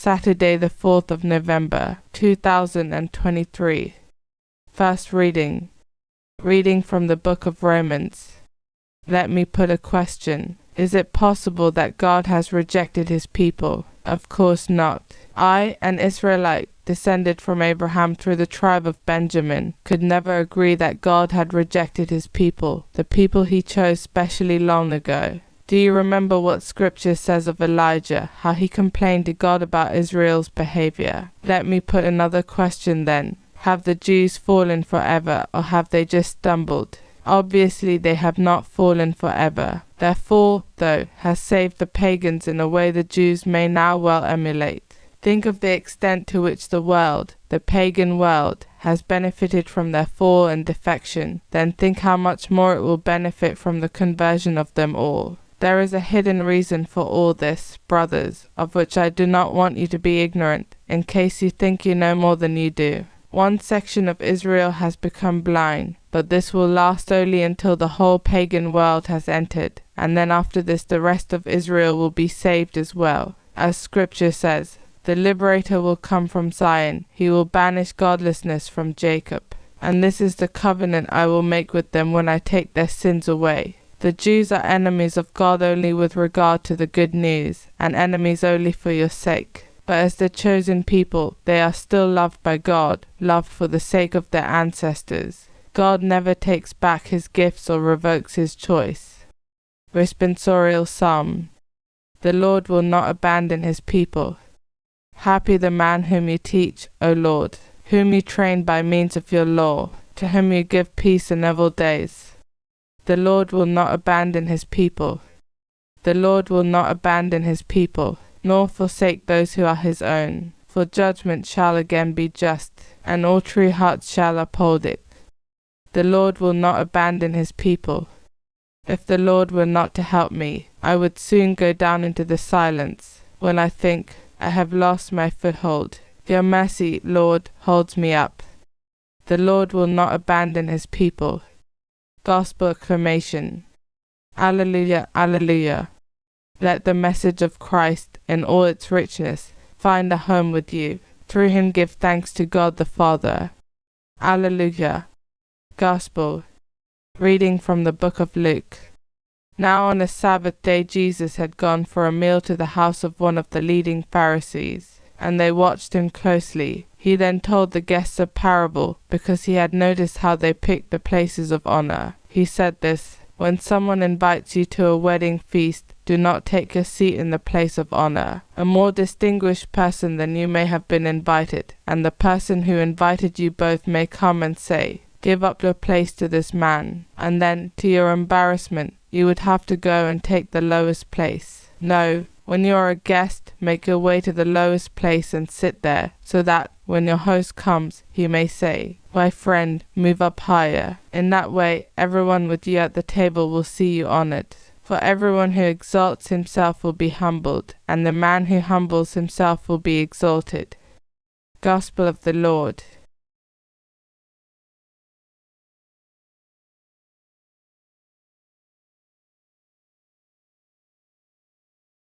Saturday the 4th of November, 2023. First reading. Reading from the book of Romans. Let me put a question. Is it possible that God has rejected his people? Of course not. I, an Israelite, descended from Abraham through the tribe of Benjamin, could never agree that God had rejected his people, the people he chose specially long ago. Do you remember what scripture says of Elijah, how he complained to God about Israel's behaviour? Let me put another question then. Have the Jews fallen forever, or have they just stumbled? Obviously they have not fallen forever. Their fall, though, has saved the pagans in a way the Jews may now well emulate. Think of the extent to which the world, the pagan world, has benefited from their fall and defection. Then think how much more it will benefit from the conversion of them all. There is a hidden reason for all this, brothers, of which I do not want you to be ignorant, in case you think you know more than you do. One section of Israel has become blind, but this will last only until the whole pagan world has entered, and then after this the rest of Israel will be saved as well. As scripture says, the liberator will come from Zion, he will banish godlessness from Jacob. And this is the covenant I will make with them when I take their sins away. The Jews are enemies of God only with regard to the good news, and enemies only for your sake. But as the chosen people, they are still loved by God, loved for the sake of their ancestors. God never takes back his gifts or revokes his choice. Responsorial Psalm. The Lord will not abandon his people. Happy the man whom you teach, O Lord, whom you train by means of your law, to whom you give peace in evil days. The Lord will not abandon his people. The Lord will not abandon his people, nor forsake those who are his own. For judgment shall again be just, and all true hearts shall uphold it. The Lord will not abandon his people. If the Lord were not to help me, I would soon go down into the silence. When I think, I have lost my foothold, your mercy, Lord, holds me up. The Lord will not abandon his people. Gospel acclamation. Alleluia, alleluia. Let the message of Christ, in all its richness, find a home with you. Through him give thanks to God the Father. Alleluia. Gospel. Reading from the book of Luke. Now on a Sabbath day Jesus had gone for a meal to the house of one of the leading Pharisees, and they watched him closely. He then told the guests a parable, because he had noticed how they picked the places of honor. He said this: when someone invites you to a wedding feast, do not take your seat in the place of honor. A more distinguished person than you may have been invited, and the person who invited you both may come and say, give up your place to this man, and then, to your embarrassment, you would have to go and take the lowest place. No, when you are a guest, make your way to the lowest place and sit there, so that, when your host comes, he may say, my friend, move up higher. In that way, everyone with you at the table will see you honored. For everyone who exalts himself will be humbled, and the man who humbles himself will be exalted. Gospel of the Lord.